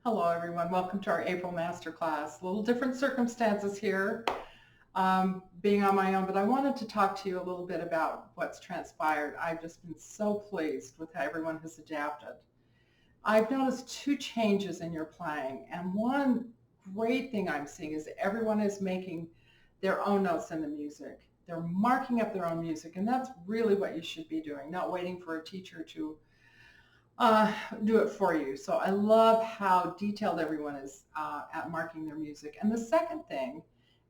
Hello everyone, welcome to our April Masterclass. A little different circumstances here, being on my own, but I wanted to talk to you a little bit about what's transpired. I've just been so pleased with how everyone has adapted. I've noticed two changes in your playing, and one great thing I'm seeing is everyone is making their own notes in the music. They're marking up their own music, and that's really what you should be doing, not waiting for a teacher to do it for you. So I love how detailed everyone is at marking their music. And the second thing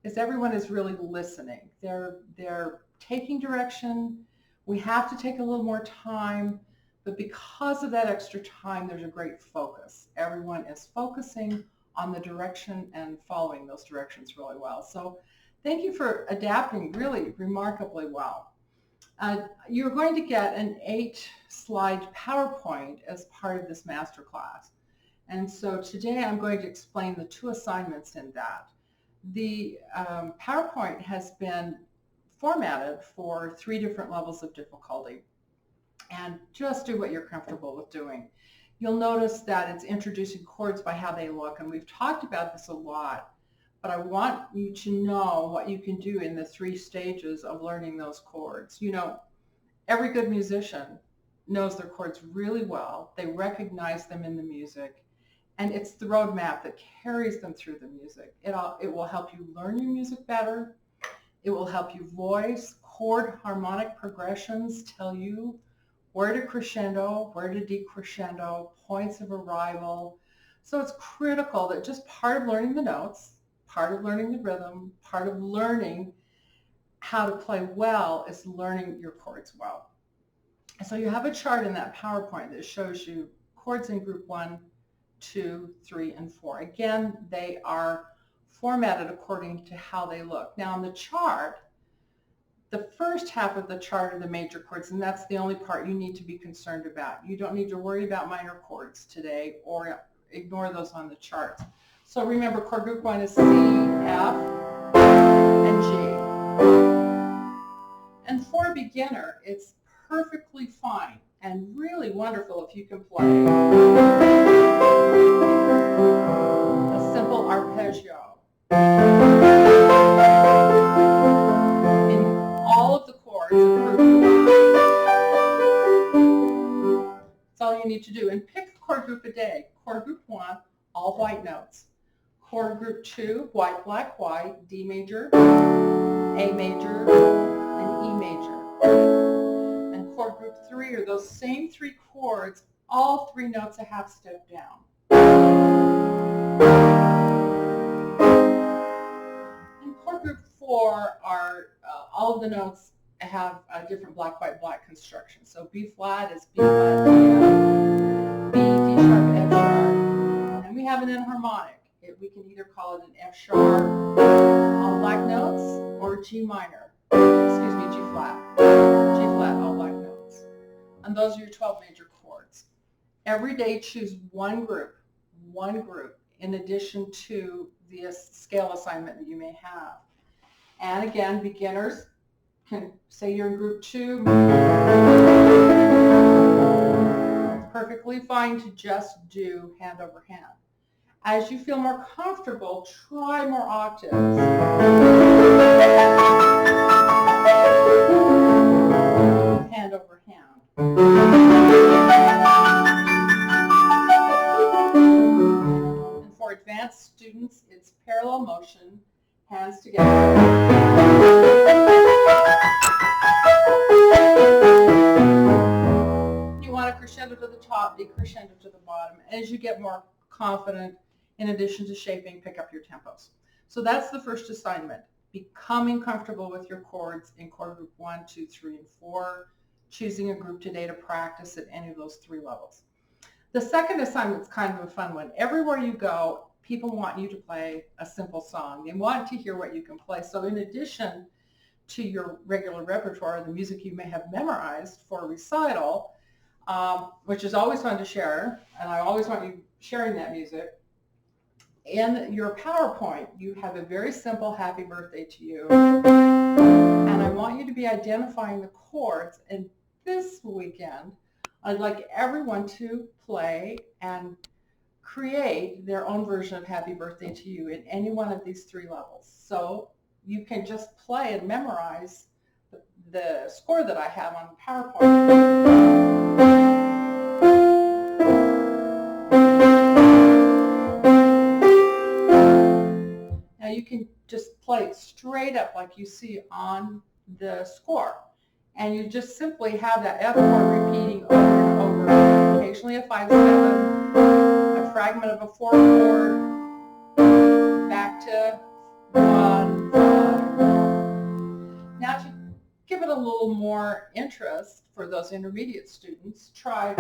is everyone is really listening. They're taking direction. We have to take a little more time, but because of that extra time, there's a great focus. Everyone is focusing on the direction and following those directions really well. So thank you for adapting really remarkably well. You're going to get an 8-slide PowerPoint as part of this masterclass. And so today I'm going to explain the two assignments in that. The PowerPoint has been formatted for 3 different levels of difficulty. And just do what you're comfortable with doing. You'll notice that it's introducing chords by how they look, and we've talked about this a lot. But I want you to know what you can do in the 3 stages of learning those chords. You know, every good musician knows their chords really well. They recognize them in the music, and it's the roadmap that carries them through the music. It will help you learn your music better. It will help you voice. Chord harmonic progressions tell you where to crescendo, where to decrescendo, points of arrival. So it's critical that just part of learning the notes, part of learning the rhythm, part of learning how to play well is learning your chords well. So you have a chart in that PowerPoint that shows you chords in group 1, 2, 3, and 4. Again, they are formatted according to how they look. Now on the chart, the first half of the chart are the major chords, and that's the only part you need to be concerned about. You don't need to worry about minor chords today or ignore those on the charts. So remember, chord group 1 is C, F, and G. And for a beginner, it's perfectly fine and really wonderful if you can play a simple arpeggio in all of the chords of group 1. That's all you need to do. And pick a chord group a day. Chord group 1, all white notes. Chord group 2, white, black, white, D major, A major, and E major. And chord group 3 are those same 3 chords, all 3 notes a half step down. And chord group 4 are all of the notes have a different black, white, black construction. So B flat is B flat, B, D sharp, F sharp, and we have an enharmonic. We can either call it an F sharp, all black notes, or G minor, G flat, all black notes. And those are your 12 major chords. Every day choose one group, in addition to the scale assignment that you may have. And again, beginners can say you're in group 2. It's perfectly fine to just do hand over hand. As you feel more comfortable, try more octaves. Hand over hand. And for advanced students, it's parallel motion, hands together. You want a crescendo to the top, decrescendo to the bottom. As you get more confident, in addition to shaping, pick up your tempos. So that's the first assignment, becoming comfortable with your chords in chord group 1, 2, 3, and 4, choosing a group today to practice at any of those 3 levels. The second assignment is kind of a fun one. Everywhere you go, people want you to play a simple song. They want to hear what you can play. So in addition to your regular repertoire, the music you may have memorized for a recital, which is always fun to share, and I always want you sharing that music. In your PowerPoint, you have a very simple happy birthday to you, and I want you to be identifying the chords. And this weekend, I'd like everyone to play and create their own version of Happy Birthday to You in any one of these 3 levels. So you can just play and memorize the score that I have on PowerPoint. Now you can just play it straight up like you see on the score. And you just simply have that F chord repeating over and over. Occasionally a 5/7, a fragment of a 4 chord, back to 1, 5. Now to give it a little more interest for those intermediate students, try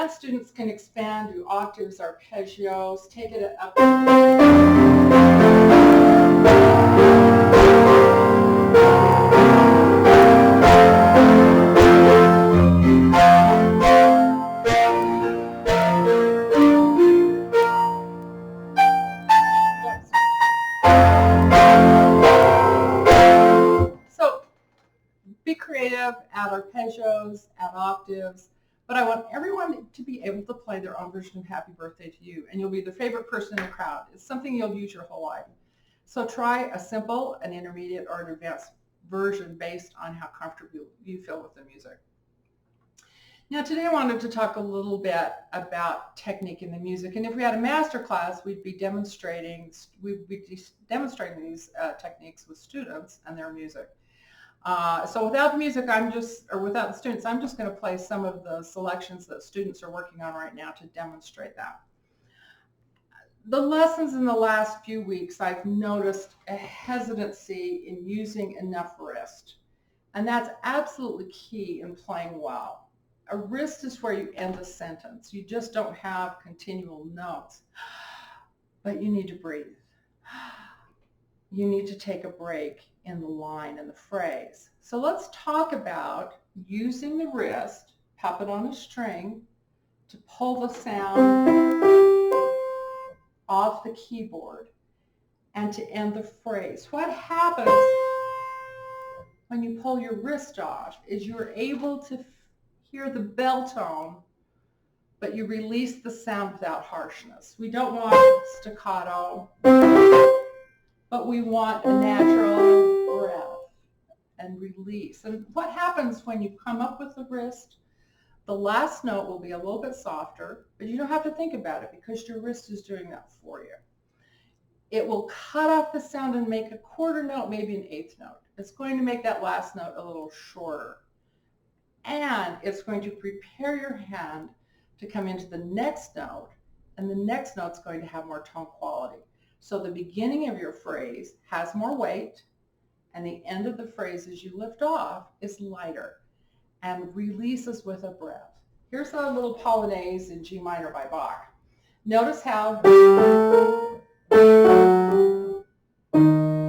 students can expand, do octaves, arpeggios, take it up. So be creative, add arpeggios, add octaves. But I want everyone to be able to play their own version of Happy Birthday to You, and you'll be the favorite person in the crowd. It's something you'll use your whole life. So try a simple, an intermediate, or an advanced version based on how comfortable you feel with the music. Now today I wanted to talk a little bit about technique in the music, and if we had a master class, we'd be demonstrating these techniques with students and their music. So without the music, without the students, I'm just going to play some of the selections that students are working on right now to demonstrate that. The lessons in the last few weeks, I've noticed a hesitancy in using enough wrist. And that's absolutely key in playing well. A wrist is where you end a sentence. You just don't have continual notes, but you need to breathe. You need to take a break in the line and the phrase. So let's talk about using the wrist, puppet on a string, to pull the sound off the keyboard and to end the phrase. What happens when you pull your wrist off is you're able to hear the bell tone, but you release the sound without harshness. We don't want staccato, but we want a natural breath and release. And what happens when you come up with the wrist? The last note will be a little bit softer, but you don't have to think about it because your wrist is doing that for you. It will cut off the sound and make a quarter note, maybe an eighth note. It's going to make that last note a little shorter. And it's going to prepare your hand to come into the next note, and the next note's going to have more tone quality. So the beginning of your phrase has more weight, and the end of the phrase as you lift off is lighter and releases with a breath. Here's a little Polonaise in G minor by Bach. Notice how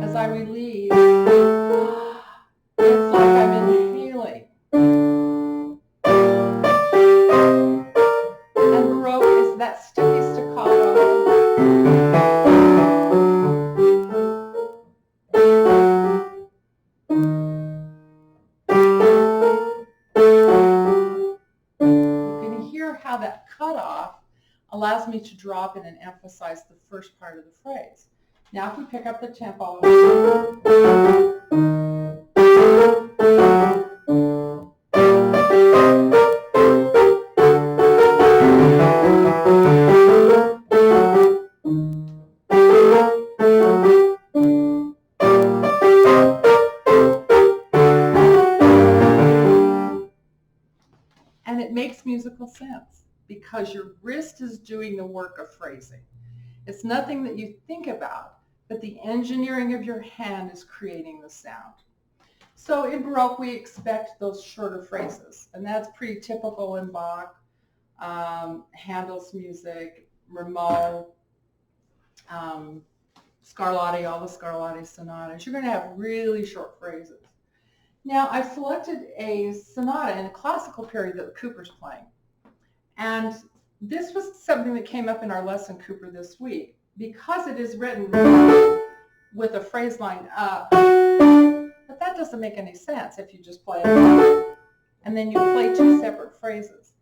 as I release, it's like I'm inhaling. And Baroque is that sticky staccato. How that cutoff allows me to drop in and emphasize the first part of the phrase. Now if we pick up the tempo, and it makes musical sense because your wrist is doing the work of phrasing. It's nothing that you think about, but the engineering of your hand is creating the sound. So in Baroque, we expect those shorter phrases, and that's pretty typical in Bach, Handel's music, Rameau, Scarlatti, all the Scarlatti sonatas, you're going to have really short phrases. Now, I've selected a sonata in a classical period that Cooper's playing. And this was something that came up in our lesson, Cooper, this week. Because it is written with a phrase line up, but that doesn't make any sense if you just play it and then you play two separate phrases.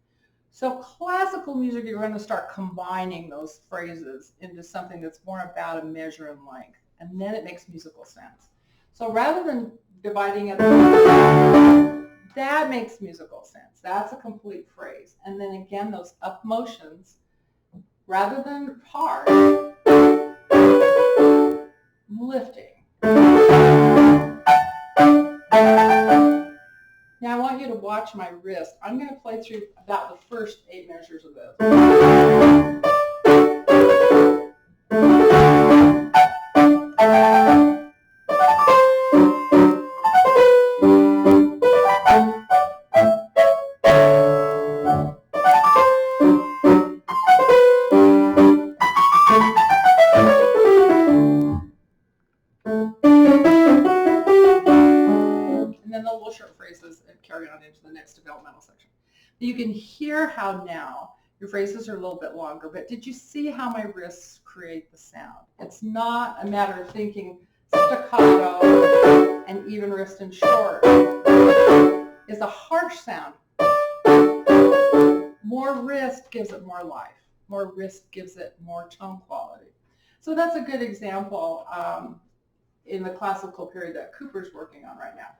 So classical music, you're going to start combining those phrases into something that's more about a measure and length, and then it makes musical sense. So rather than dividing it, that makes musical sense. That's a complete phrase. And then again, those up motions, rather than hard, lifting. Now I want you to watch my wrist. I'm going to play through about the first 8 measures of this. Carry on into the next developmental section. You can hear how now your phrases are a little bit longer, but did you see how my wrists create the sound? It's not a matter of thinking staccato and even wrist and short. It's a harsh sound. More wrist gives it more life. More wrist gives it more tone quality. So that's a good example in the classical period that Cooper's working on right now.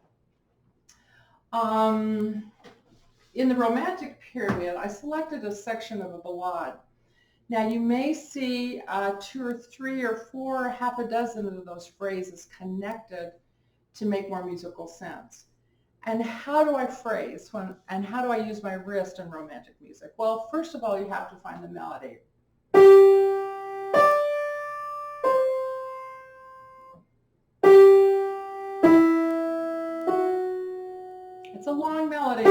In the Romantic period, I selected a section of a ballade. Now you may see 2 or 3 or 4, half a dozen of those phrases connected to make more musical sense. And how do I phrase and how do I use my wrist in Romantic music? Well, first of all, you have to find the melody. It's a long melody.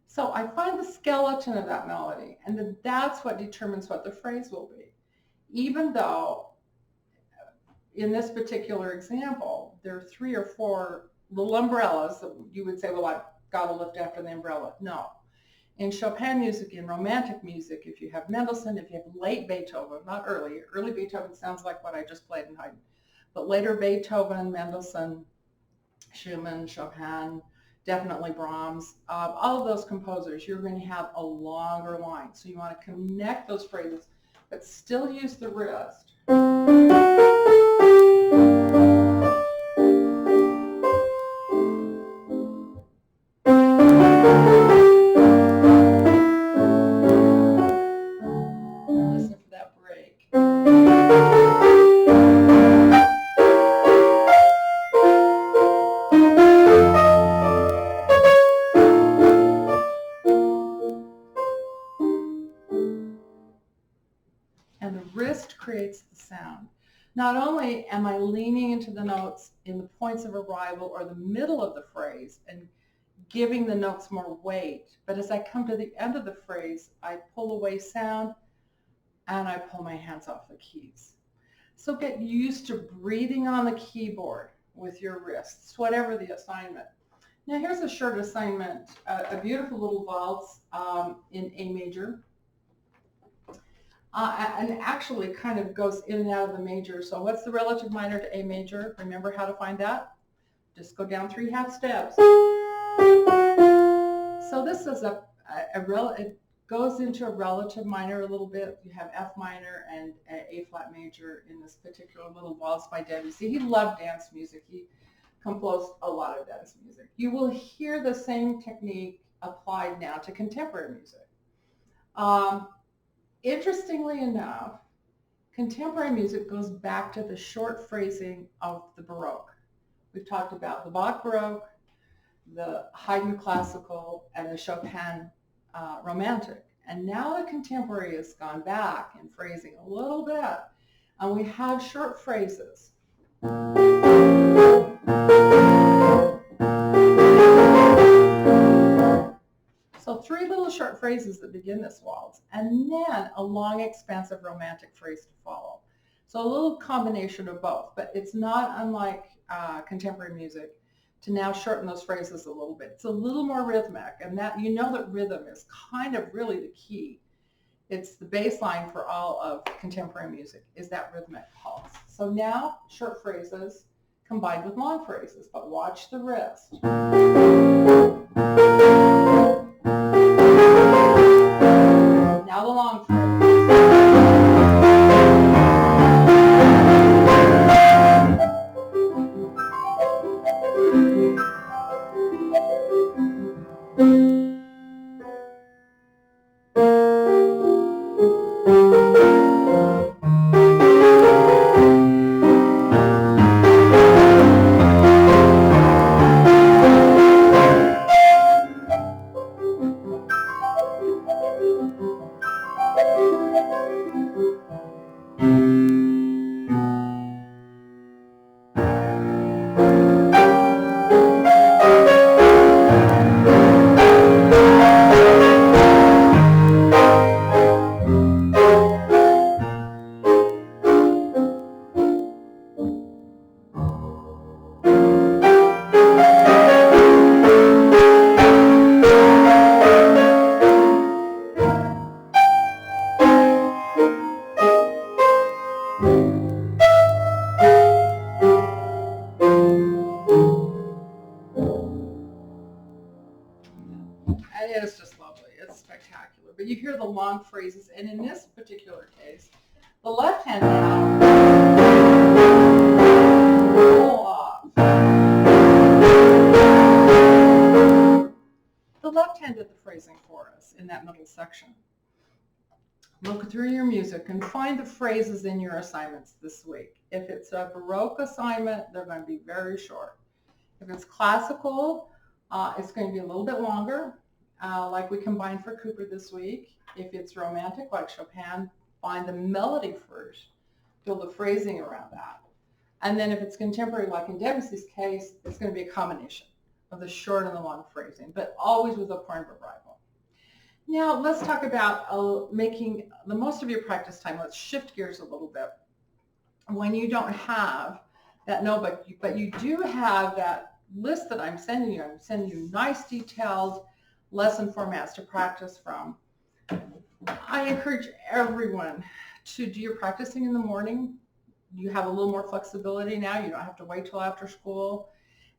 So I find the skeleton of that melody, and then that's what determines what the phrase will be. Even though in this particular example, there are 3 or 4 little umbrellas that you would say, well, I've got to lift after the umbrella. No. In Chopin music, in Romantic music, if you have Mendelssohn, if you have late Beethoven, not early. Early Beethoven sounds like what I just played in Haydn. But later Beethoven, Mendelssohn, Schumann, Chopin, definitely Brahms, all of those composers, you're going to have a longer line. So you want to connect those phrases, but still use the wrist. Listen for that break. And the wrist creates the sound. Not only am I leaning into the notes in the points of arrival or the middle of the phrase and giving the notes more weight, but as I come to the end of the phrase, I pull away sound and I pull my hands off the keys. So get used to breathing on the keyboard with your wrists, whatever the assignment. Now here's a short assignment, a beautiful little valse in A major. And actually kind of goes in and out of the major. So what's the relative minor to A major? Remember how to find that? Just go down 3 half steps. So this is it goes into a relative minor a little bit. You have F minor and A flat major in this particular little waltz by Debussy. He loved dance music. He composed a lot of dance music. You will hear the same technique applied now to contemporary music. Interestingly enough, contemporary music goes back to the short phrasing of the Baroque. We've talked about the Bach Baroque, the Haydn Classical, and the Chopin Romantic. And now the contemporary has gone back in phrasing a little bit, and we have short phrases. phrases that begin this waltz, and then a long, expansive romantic phrase to follow. So a little combination of both, but it's not unlike contemporary music to now shorten those phrases a little bit. It's a little more rhythmic, and that you know that rhythm is kind of really the key. It's the baseline for all of contemporary music, is that rhythmic pulse. So now short phrases combined with long phrases, but watch the wrist. Now the long phrase. And it is just lovely. It's spectacular. But you hear the long phrases, and in this particular case, the left hand now pull off. The left hand did the phrasing for us in that middle section. Look through your music and find the phrases in your assignments this week. If it's a Baroque assignment, they're going to be very short. If it's classical, it's going to be a little bit longer, like we combined for Cooper this week. If it's romantic, like Chopin, find the melody first, build the phrasing around that. And then if it's contemporary, like in Debussy's case, it's going to be a combination of the short and the long phrasing, but always with a point of arrival. Now let's talk about making the most of your practice time. Let's shift gears a little bit. When you don't have that notebook, but you do have that list that I'm sending you nice detailed lesson formats to practice from. I encourage everyone to do your practicing in the morning. You have a little more flexibility now. You don't have to wait till after school.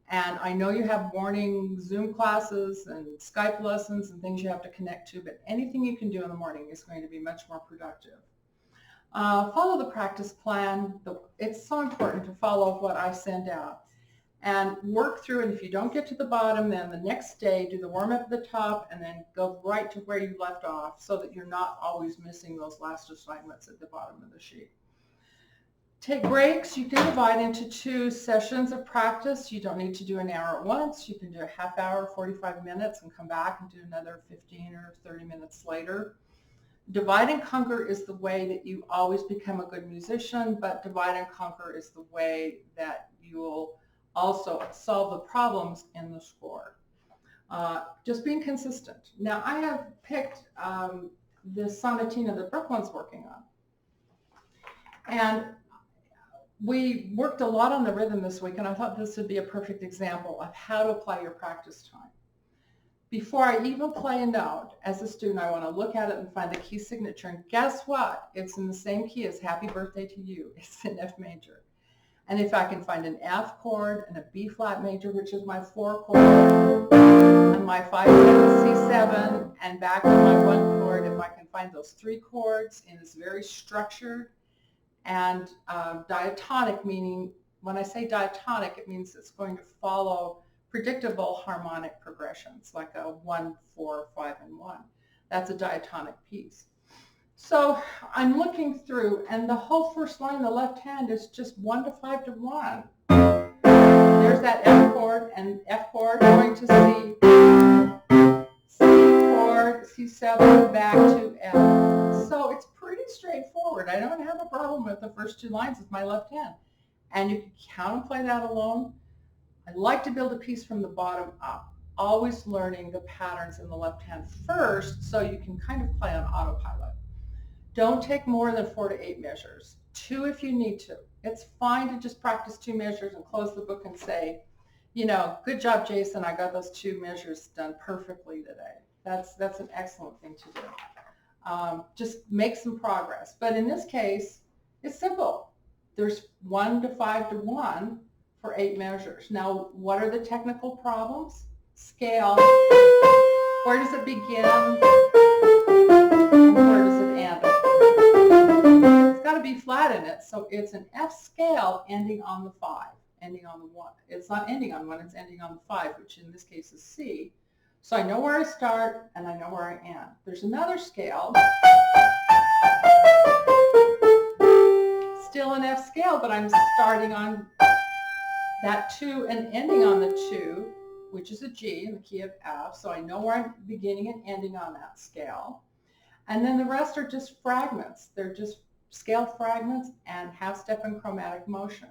And I know you have morning Zoom classes and Skype lessons and things you have to connect to, but anything you can do in the morning is going to be much more productive. Follow the practice plan. It's so important to follow what I send out and work through. And if you don't get to the bottom, then the next day do the warm-up at the top and then go right to where you left off so that you're not always missing those last assignments at the bottom of the sheet. Take breaks. You can divide into 2 sessions of practice. You don't need to do an hour at once. You can do a half hour, 45 minutes, and come back and do another 15 or 30 minutes later. Divide and conquer is the way that you always become a good musician, but divide and conquer is the way that you will also solve the problems in the score. Just being consistent. Now, I have picked the sonatina that Brooklyn's working on. And we worked a lot on the rhythm this week, and I thought this would be a perfect example of how to apply your practice time. Before I even play a note, as a student, I want to look at it and find the key signature. And guess what? It's in the same key as Happy Birthday to You. It's in F major. And if I can find an F chord and a B flat major, which is my 4 chord, and my 5, 7, C7, and back to my 1 chord, if I can find those 3 chords in this very structured and diatonic, meaning when I say diatonic, it means it's going to follow predictable harmonic progressions, like a 1, 4, 5, and 1. That's a diatonic piece. So I'm looking through, and the whole first line, the left hand, is just 1 to 5 to 1. There's that F chord, and F chord going to C, C chord, C7, back to F. So it's pretty straightforward. I don't have a problem with the first 2 lines with my left hand. And you can count and play that alone. I like to build a piece from the bottom up. always learning the patterns in the left hand first so you can kind of play on autopilot. Don't take more than 4 to 8 measures. 2 if you need to. It's fine to just practice 2 measures and close the book and say, you know, good job, Jason. I got those 2 measures done perfectly today. That's an excellent thing to do. Just make some progress. But in this case, it's simple. There's 1 to 5 to 1 for 8 measures. Now, what are the technical problems? Scale. Where does it begin? And where does it end? It's got to be flat in it, so it's an F scale ending on the 5, ending on the 1. It's not ending on 1, it's ending on the 5, which in this case is C. So I know where I start and I know where I end. There's another scale, still an F scale, but I'm starting on that 2 and ending on the 2, which is a G in the key of F, so I know where I'm beginning and ending on that scale. And then the rest are just fragments. They're just scale fragments and half-step and chromatic motion.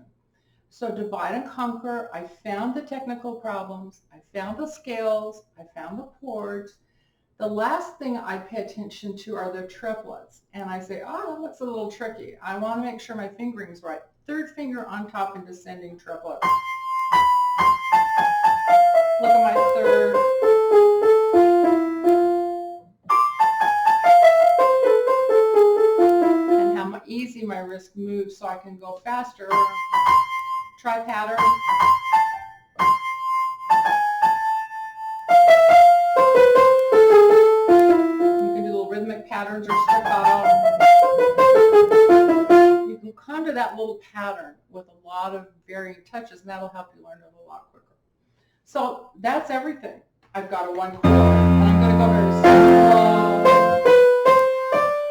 So divide and conquer. I found the technical problems. I found the scales. I found the chords. The last thing I pay attention to are the triplets. And I say, oh, that's a little tricky. I want to make sure my fingering's right. Third finger on top in descending triplet. Look at my third. And how easy my wrist moves so I can go faster. Try pattern. You can do little rhythmic patterns or staccato. You can come to that little pattern with a lot of varying touches, and that'll help you learn it a lot quicker. So that's everything. I've got a 1 chord, and I'm going to go very slow.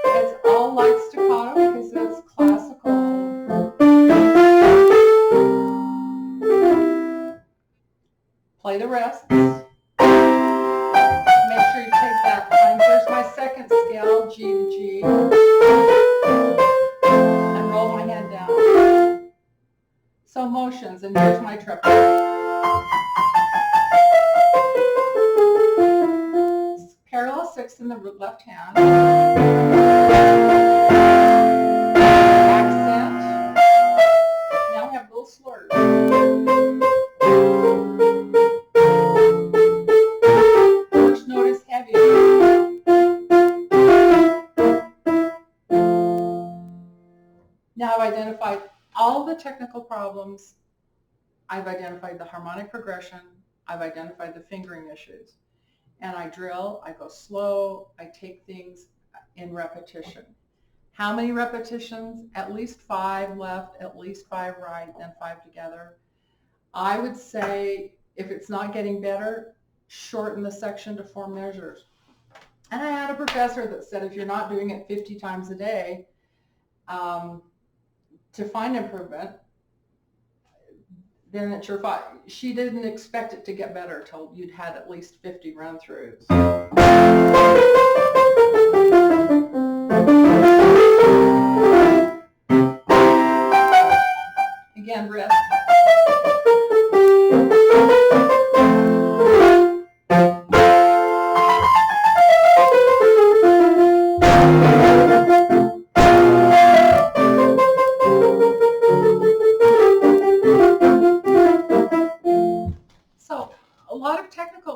It's all light staccato because it's classical. Play the rest. Make sure you take that time. There's my second scale, G to G. And roll my hand down. So motions, and here's my triplet. Parallel 6 in the left hand. Accent. Now we have little slurs. First note is heavy. Now I've identified all the technical problems. I've identified the harmonic progression. I've identified the fingering issues. And I drill, I go slow, I take things in repetition. How many repetitions? At least 5 left, at least 5 right, then 5 together. I would say if it's not getting better, shorten the section to 4 measures. And I had a professor that said if you're not doing it 50 times a day to find improvement, then it's your fault. She didn't expect it to get better until you'd had at least 50 run-throughs. Again, wrist.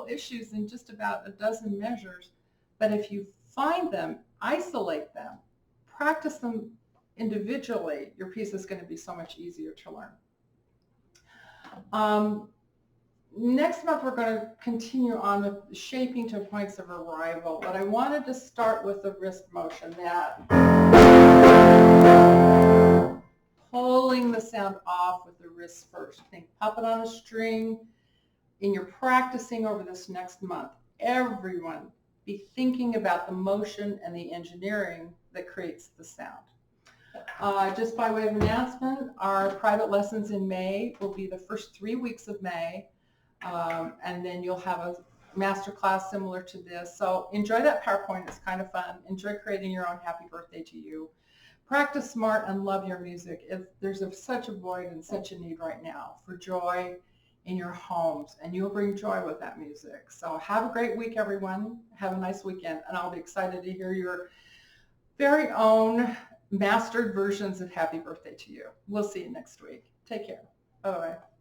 Issues in just about a dozen measures, but if you find them, isolate them, practice them individually, your piece is going to be so much easier to learn. Next month we're going to continue on with shaping to points of arrival, but I wanted to start with the wrist motion, that pulling the sound off with the wrist first. Think puppet on a string. In your practicing over this next month, everyone be thinking about the motion and the engineering that creates the sound. Just by way of announcement, our private lessons in May will be the first 3 weeks of May, and then you'll have a master class similar to this. So enjoy that PowerPoint. It's kind of fun. Enjoy creating your own happy birthday to you. Practice smart and love your music. There's such a void and such a need right now for joy in your homes, and you'll bring joy with that music. So have a great week, everyone. Have a nice weekend, and I'll be excited to hear your very own mastered versions of Happy Birthday to You. We'll see you next week. Take care. Bye-bye.